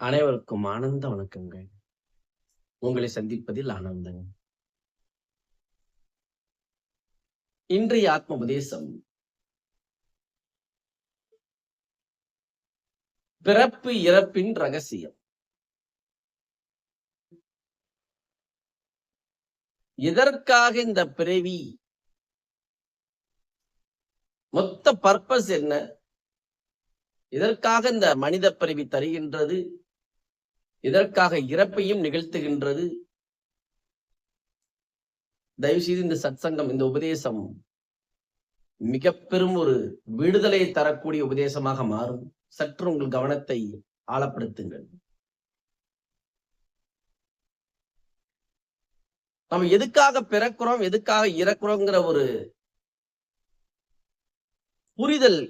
அனைவருக்கும் ஆனந்த வணக்கங்கள். உங்களை சந்திப்பதில் ஆனந்தம். இன்றைய ஆத்ம உபதேசம் பிறப்பு இறப்பின் ரகசியம். எதற்காக இந்த பிறவி? மொத்த பர்பஸ் என்ன? எதற்காக இந்த மனித பிறவி தருகின்றது? எதற்காக இறப்பையும் நிகழ்த்துகின்றது? தயவு செய்து இந்த சத்சங்கம், இந்த உபதேசம் மிக பெரும் ஒரு விடுதலை தரக்கூடிய உபதேசமாக மாறும். சற்று உங்கள் கவனத்தை ஆழப்படுத்துங்கள். நம்ம எதுக்காக பிறக்கிறோம், எதுக்காக இறக்குறோங்கிற ஒரு புரிதல்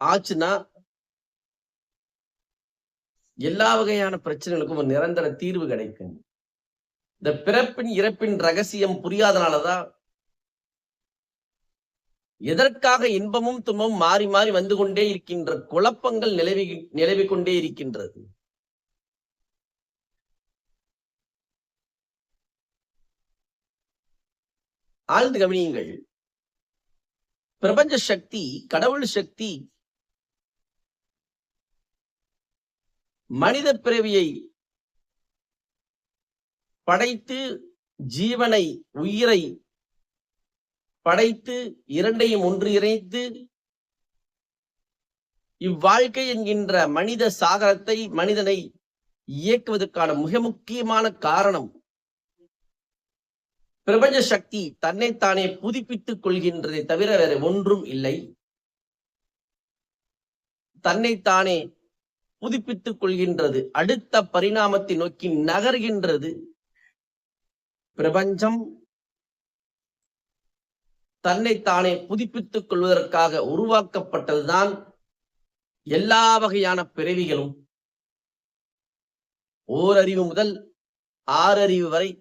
ஆச்சுன்னா எல்லா வகையான பிரச்சனைகளுக்கும் ஒரு நிரந்தர தீர்வு கிடைக்கும். இந்த பிறப்பின் இறப்பின் ரகசியம் புரியாதனாலதான் எதற்காக இன்பமும் துன்பமும் மாறி மாறி வந்து கொண்டே இருக்கின்ற குழப்பங்கள் நிலவி கொண்டே இருக்கின்றது. ஆழ்ந்து கவனியுங்கள். பிரபஞ்ச சக்தி, கடவுள் சக்தி மனித பிறவியை படைத்து, ஜீவனை, உயிரை படைத்து, இரண்டையும் ஒன்று இணைத்து இவ்வாழ்க்கை என்கின்ற மனித சாகரத்தை, மனிதனை இயக்குவதற்கான மிக முக்கியமான காரணம் பிரபஞ்ச சக்தி தன்னைத்தானே புதுப்பித்துக் கொள்கின்றதை தவிர வேற ஒன்றும் இல்லை. தன்னைத்தானே புதுப்பித்துக் கொள்கின்றது, அடுத்த பரிணாமத்தை நோக்கி நகர்கின்றது. பிரபஞ்சம் தன்னைத்தானே புதுப்பித்துக் கொள்வதற்காக உருவாக்கப்பட்டதுதான் எல்லா வகையான பிறவிகளும். ஓரறிவு முதல் ஆறறிவு வரை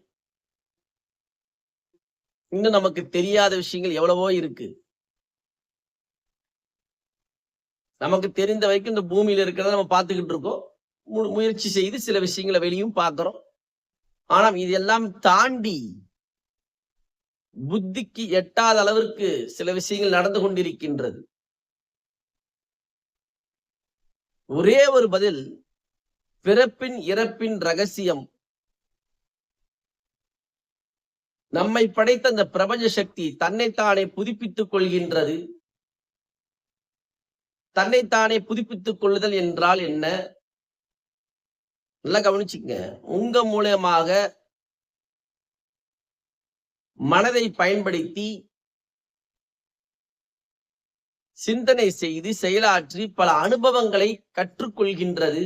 இன்னும் நமக்கு தெரியாத விஷயங்கள் எவ்வளவோ இருக்கு. நமக்கு தெரிந்த வரைக்கும் இந்த பூமியில இருக்கிறத நம்ம பார்த்துக்கிட்டு இருக்கோம். முயற்சி செய்து சில விஷயங்களை வெளியும் பார்க்கிறோம். ஆனா இதெல்லாம் தாண்டி புத்திக்கு எட்டாத அளவிற்கு சில விஷயங்கள் நடந்து கொண்டிருக்கின்றது. ஒரே ஒரு பதில், பிறப்பின் இறப்பின் ரகசியம். நம்மை படைத்த அந்த பிரபஞ்ச சக்தி தன்னைத்தானே புதுப்பித்துக் கொள்கின்றது. தன்னைத்தானே புதுப்பித்துக் கொள்ளுதல் என்றால் என்ன? நல்லா கவனிச்சுங்க. உங்க மூலமாக மனதை பயன்படுத்தி சிந்தனை செய்து செயலாற்றி பல அனுபவங்களை கற்றுக்கொள்கின்றது.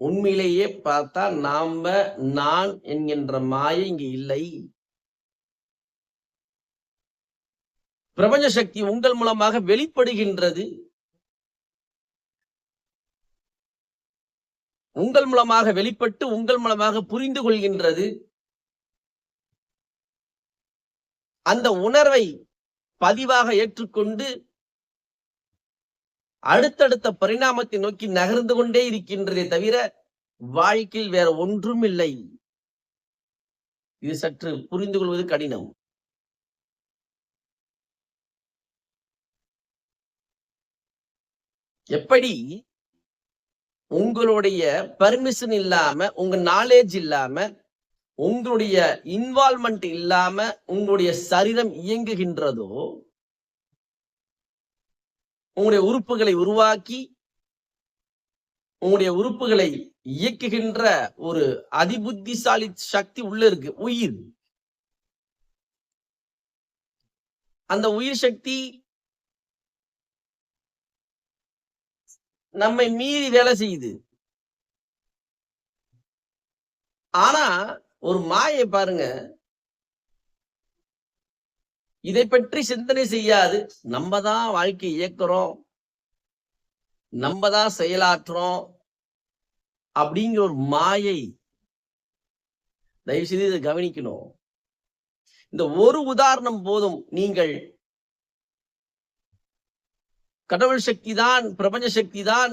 உண்மையிலேயே பார்த்தா நான் என்கின்ற மாயை இங்கு இல்லை. பிரபஞ்ச சக்தி உங்கள் மூலமாக வெளிப்படுகின்றது. உங்கள் மூலமாக வெளிப்பட்டு உங்கள் மூலமாக புரிந்து கொள்கின்றது. அந்த உணர்வை பதிவாக ஏற்றுக்கொண்டு அடுத்தடுத்த பரிணாமத்தை நோக்கி நகர்ந்து கொண்டே இருக்கின்றதே தவிர வாழ்க்கையில் வேற ஒன்றும் இல்லை. இது சற்று புரிந்து கொள்வது கடினம். எப்படி உங்களுடைய பர்மிஷன் இல்லாம, உங்க நாலேஜ் இல்லாம, உங்களுடைய இன்வால்வ்மெண்ட் இல்லாம உங்களுடைய சரீரம் இயங்குகின்றதோ, உங்களுடைய உறுப்புகளை உருவாக்கி உங்களுடைய உறுப்புகளை இயக்குகின்ற ஒரு அதிபுத்திசாலி சக்தி உள்ள இருக்கு, உயிர். அந்த உயிர் சக்தி நம்மை மீறி வேலை செய்யுது. ஆனா ஒரு மாயை பாருங்க, இதை பற்றி சிந்தனை செய்யாது. நம்ம தான் வாழ்க்கை இயக்குறோம், நம்ம தான் செயலாற்றுறோம் அப்படிங்கிற ஒரு மாயை. தயவு செய்து இதை கவனிக்கணும். இந்த ஒரு உதாரணம் போதும். நீங்கள் கடவுள் சக்தி தான், பிரபஞ்ச சக்தி தான்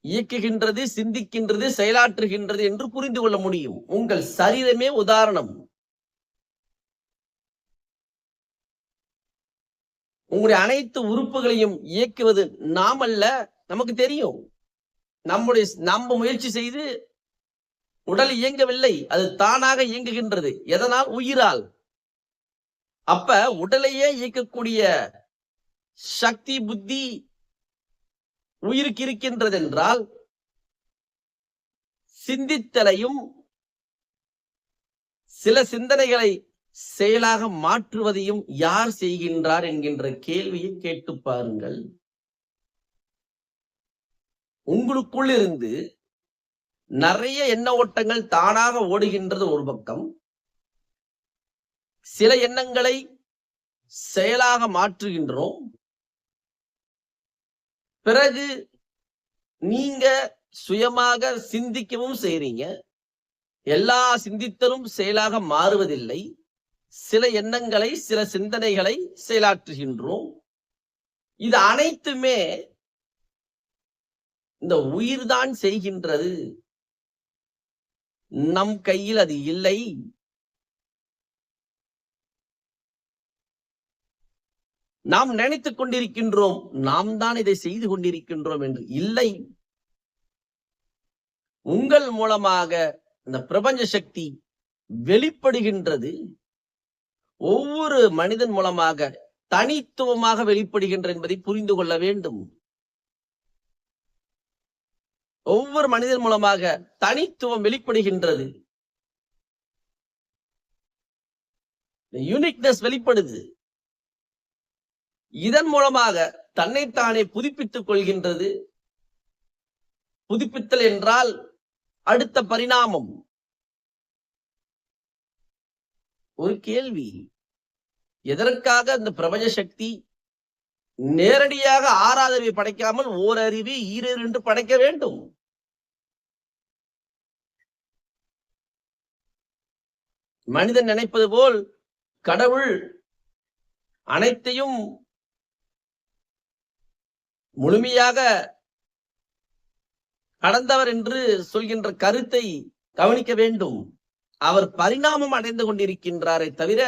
இயக்குகின்றது, சிந்திக்கின்றது, செயலாற்றுகின்றது என்று புரிந்து கொள்ள முடியும். உங்கள் சரீரமே உதாரணம். உங்களுடைய அனைத்து உறுப்புகளையும் இயக்குவது நாம் அல்ல, நமக்கு தெரியும். நம்ம முயற்சி செய்து உடல் இயங்கவில்லை, அது தானாக இயங்குகின்றது. எதனால்? உயிரால். அப்ப உடலையே இயக்கக்கூடிய சக்தி, புத்தி உயிருக்கு இருக்கின்றது என்றால், சிந்தித்தலையும் சில சிந்தனைகளை செயலாக மாற்றுவதையும் யார் செய்கின்றார் என்கின்ற கேள்வியை கேட்டு பாருங்கள். உங்களுக்குள் இருந்து நிறைய எண்ண ஓட்டங்கள் தானாக ஓடுகின்றது ஒரு பக்கம், சில எண்ணங்களை செயலாக மாற்றுகின்றோம். பிறகு நீங்க சுயமாக சிந்திக்கவும் செய்றீங்க. எல்லா சிந்தித்தலும் செயலாக மாறுவதில்லை. சில எண்ணங்களை, சில சிந்தனைகளை செயலாற்றுகின்றோம். இது அனைத்துமே இந்த உயிர்தான் செய்கின்றது. நம் கையில் அது இல்லை. நாம் நினைத்துக் கொண்டிருக்கின்றோம், நாம் தான் இதை செய்து கொண்டிருக்கின்றோம் என்று. இல்லை, உங்கள் மூலமாக இந்த பிரபஞ்ச சக்தி வெளிப்படுகின்றது. ஒவ்வொரு மனிதன் மூலமாக தனித்துவமாக வெளிப்படுகின்ற என்பதை புரிந்து கொள்ள வேண்டும். ஒவ்வொரு மனிதன் மூலமாக தனித்துவம் வெளிப்படுகின்றது. யூனிக்னஸ் வெளிப்படுது. இதன் மூலமாக தன்னைத்தானே புதுப்பித்துக் கொள்கின்றது. புதுப்பித்தல் என்றால் அடுத்த பரிணாமம். ஒரு கேள்வி, எதற்காக அந்த பிரபஞ்ச சக்தி நேரடியாக ஆறாதறிவை படைக்காமல் ஓரறிவு, ஈரறிவு என்று படைக்க வேண்டும்? மனிதன் நினைப்பது போல் கடவுள் அனைத்தையும் முழுமையாக கடந்தவர் என்று சொல்கின்ற கருத்தை கவனிக்க வேண்டும். அவர் பரிணாமம் அடைந்து கொண்டிருக்கின்றாரே தவிர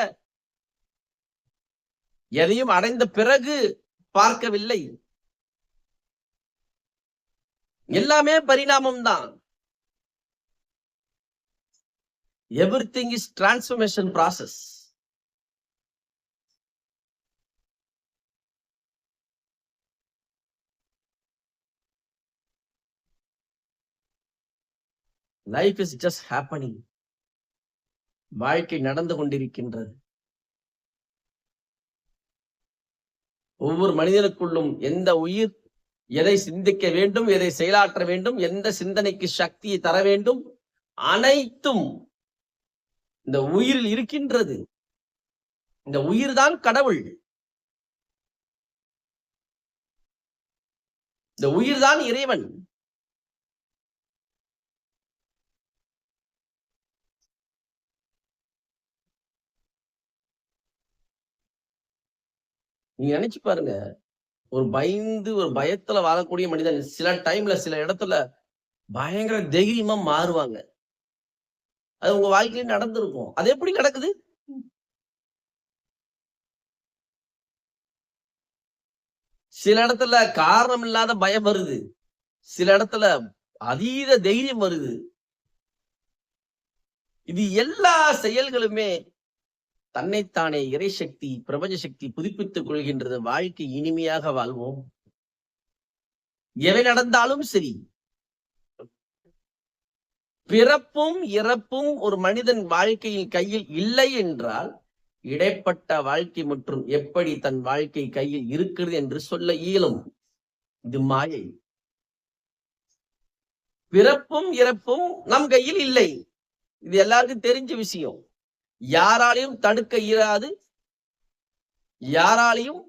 எதையும் அடைந்த பிறகு பார்க்கவில்லை. எல்லாமே பரிணாமம் தான். Everything is transformation process. Life is just happening. வாழ்க்கை நடந்து கொண்டிருக்கின்றது. ஒவ்வொரு மனிதனுக்குள்ளும் எந்த உயிர் எதை சிந்திக்க வேண்டும், எதை செயலாற்ற வேண்டும், எந்த சிந்தனைக்கு சக்தியை தர வேண்டும், அனைத்தும் இந்த உயிரில் இருக்கின்றது. இந்த உயிர்தான் கடவுள். இந்த உயிர்தான் இறைவன். நீங்க நினைச்சு பாருங்க, ஒரு பயத்துல வாழக்கூடிய மனிதன் சில டைம்ல, சில இடத்துல பயங்கர தைரியமா மாறுவாங்க. அது உங்க வாழ்க்கையில நடந்திருக்கும். அது எப்படி நடக்குது? சில இடத்துல காரணம் இல்லாத பயம் வருது, சில இடத்துல அதீத தைரியம் வருது. இது எல்லா செயல்களுமே தன்னைத்தானே இறைசக்தி, பிரபஞ்ச சக்தி புதுப்பித்துக் கொள்கின்றது. வாழ்க்கை இனிமையாக வாழ்வோம். எவை நடந்தாலும் சரி, பிறப்பும் இறப்பும் ஒரு மனிதன் வாழ்க்கையில் கையில் இல்லை என்றால், இடைப்பட்ட வாழ்க்கை மற்றும் எப்படி தன் வாழ்க்கை கையில் இருக்கிறது என்று சொல்ல இயலும். இது மாயை. பிறப்பும் இறப்பும் நம் கையில் இல்லை. இது எல்லாருக்கும் தெரிஞ்ச விஷயம். யாராலையும் தடுக்க இயலாது, யாராலையும்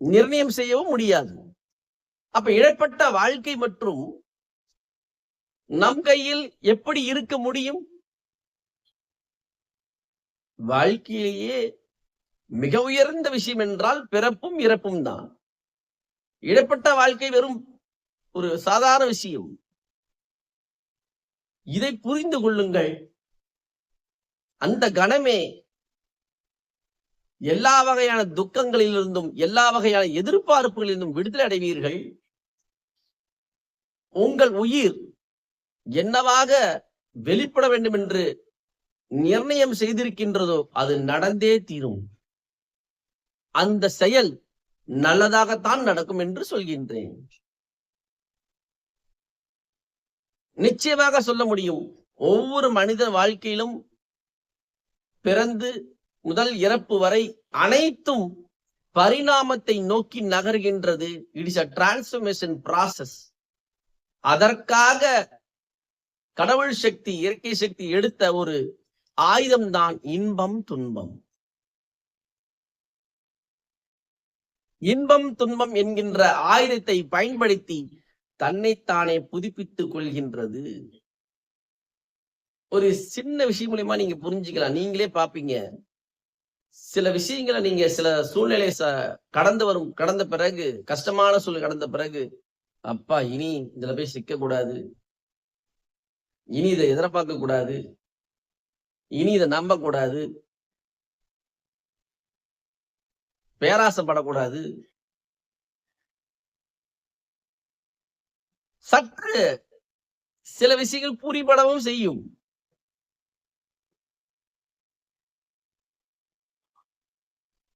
நிர்ணயம் செய்யவும் முடியாது. அப்ப இடைப்பட்ட வாழ்க்கை மற்றும் நம் கையில் எப்படி இருக்க முடியும்? வாழ்க்கையிலேயே மிக உயர்ந்த விஷயம் என்றால் பிறப்பும் இறப்பும் தான். இடைப்பட்ட வாழ்க்கை வெறும் ஒரு சாதாரண விஷயம். இதை புரிந்து கொள்ளுங்கள். அந்த கணமே எல்லா வகையான துக்கங்களிலிருந்தும், எல்லா வகையான எதிர்பார்ப்புகளிலிருந்தும் விடுதலை அடைவீர்கள். உங்கள் உயிர் என்னவாக வெளிப்பட வேண்டும் என்று நிர்ணயம் செய்திருக்கின்றதோ அது நடந்தே தீரும். அந்த செயல் நல்லதாகத்தான் நடக்கும் என்று சொல்கின்றேன். நிச்சயமாக சொல்ல முடியும். ஒவ்வொரு மனித வாழ்க்கையிலும் பிறந்து முதல் இறப்பு வரை அனைத்தும் பரிணாமத்தை நோக்கி நகர்கின்றது. It is a transformation process. அதற்காக கடவுள் சக்தி, இயற்கை சக்தி எடுத்த ஒரு ஆயுதம்தான் இன்பம், துன்பம். இன்பம், துன்பம் என்கின்ற ஆயுதத்தை பயன்படுத்தி தன்னைத்தானே புதுப்பித்துக் கொள்கின்றது. ஒரு சின்ன விஷயம் மூலியமா நீங்க புரிஞ்சுக்கலாம். நீங்களே பாப்பீங்க. சில விஷயங்களை நீங்க சில சூழ்நிலை கடந்த பிறகு, கஷ்டமான சூழ்நிலை கடந்த பிறகு, அப்பா இனி இதுல போய் சிக்க கூடாது, இனி இதை எதிர்பார்க்க கூடாது, இனி இதை நம்ப கூடாது, பேராசைப்படக்கூடாது, சற்று சில விஷயங்கள் புரிபடவும் செய்யும்.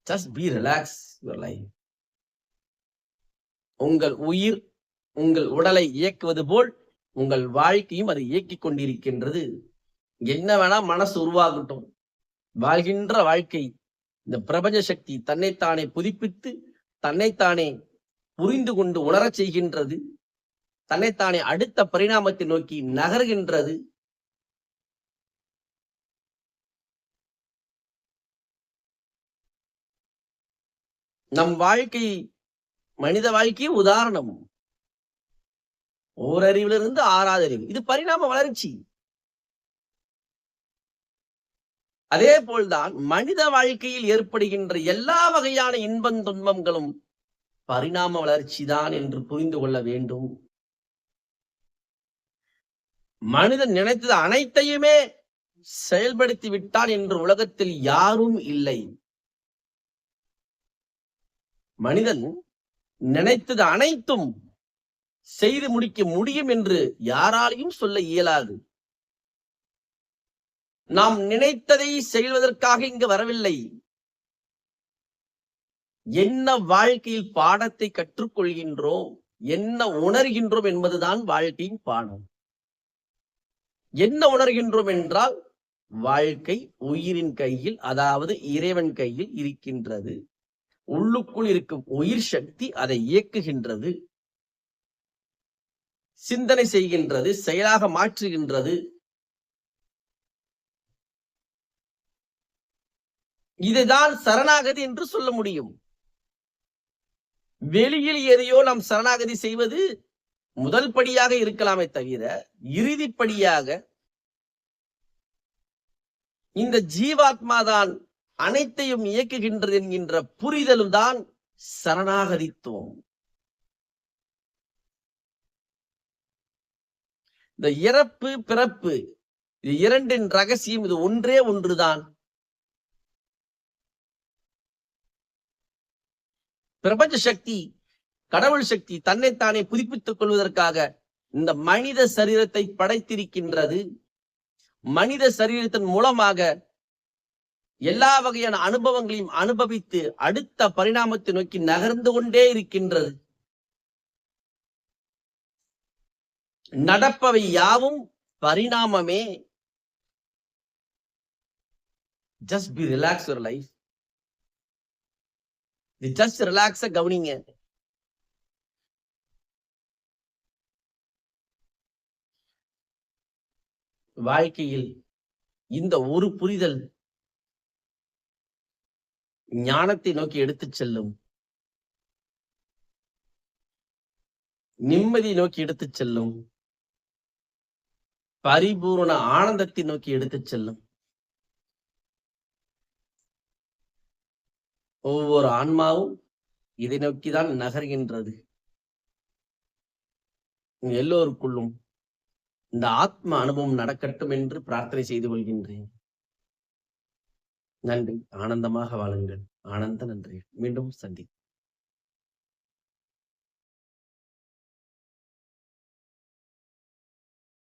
Just be relax your life. உங்கள் உயிர் உங்கள் உடலை இயக்குவது போல் உங்கள் வாழ்க்கையும் அதை இயக்கிக் கொண்டிருக்கின்றது. என்ன வேணா மனசு உருவாகட்டும். வாழ்கின்ற வாழ்க்கை இந்த பிரபஞ்ச சக்தி தன்னைத்தானே புதுப்பித்து தன்னைத்தானே புரிந்து கொண்டு உணரச் செய்கின்றது. தன்னைத்தானே அடுத்த பரிணாமத்தை நோக்கி நகர்கின்றது. நம் வாழ்க்கை, மனித வாழ்க்கையே உதாரணம். ஓரறிவிலிருந்து ஆறாவது அறிவு. இது பரிணாம வளர்ச்சி. அதே போல்தான் மனித வாழ்க்கையில் ஏற்படுகின்ற எல்லா வகையான இன்பம், துன்பங்களும் பரிணாம வளர்ச்சி தான் என்று புரிந்து கொள்ள வேண்டும். மனிதன் நினைத்தது அனைத்தையுமே செயல்படுத்தி விட்டான் என்று உலகத்தில் யாரும் இல்லை. மனிதன் நினைத்தது அனைத்தும் செய்து முடிக்க முடியும் என்று யாராலையும் சொல்ல இயலாது. நாம் நினைத்ததை செய்வதற்காக இங்கு வரவில்லை. என்ன வாழ்க்கையில் பாடத்தை கற்றுக்கொள்கின்றோம், என்ன உணர்கின்றோம் என்பதுதான் வாழ்க்கையின் பாடம். என்ன உணர்கின்றோம் என்றால், வாழ்க்கை உயிரின் கையில், அதாவது இறைவன் கையில் இருக்கின்றது. உள்ளுக்குள் இருக்கும் உயிர் சக்தி அதை இயக்குகின்றது, சிந்தனை செய்கின்றது, செயலாக மாற்றுகின்றது. இதுதான் சரணாகதி என்று சொல்ல முடியும். வெளியில் எதையோ நாம் சரணாகதி செய்வது முதல் படியாக இருக்கலாமே தவிர, இறுதிப்படியாக இந்த ஜீவாத்மாதான் அனைத்தையும் இயக்குகின்றது என்கின்ற புரிதலும் தான் சரணாகதித்துவம். இந்த இறப்பு பிறப்பு இது இரண்டின் ரகசியம் இது ஒன்றே ஒன்றுதான். பிரபஞ்ச சக்தி, கடவுள் சக்தி தன்னைத்தானே புதுப்பித்துக் கொள்வதற்காக இந்த மனித சரீரத்தை படைத்திருக்கின்றது. மனித சரீரத்தின் மூலமாக எல்லா வகையான அனுபவங்களையும் அனுபவித்து அடுத்த பரிணாமத்தை நோக்கி நகர்ந்து கொண்டே இருக்கின்றது. நடப்பவை யாவும் பரிணாமமே. Just be relax your life. Just ரிலாக்ஸா கவனிங்க. வாழ்க்கையில் இந்த ஒரு புரிதல் ஞானத்தை நோக்கி எடுத்துச் செல்லும், நிம்மதி நோக்கி எடுத்துச் செல்லும், பரிபூர்ண ஆனந்தத்தை நோக்கி எடுத்துச் செல்லும். ஒவ்வொரு ஆன்மாவும் இதை நோக்கிதான் நகர்கின்றது. உங்க எல்லோருக்குள்ளும் இந்த ஆத்ம அனுபவம் நடக்கட்டும் என்று பிரார்த்தனை செய்து கொள்கின்றேன். நன்றி. ஆனந்தமாக வாழுங்கள். ஆனந்த நன்றி. மீண்டும் சந்திப்போம்.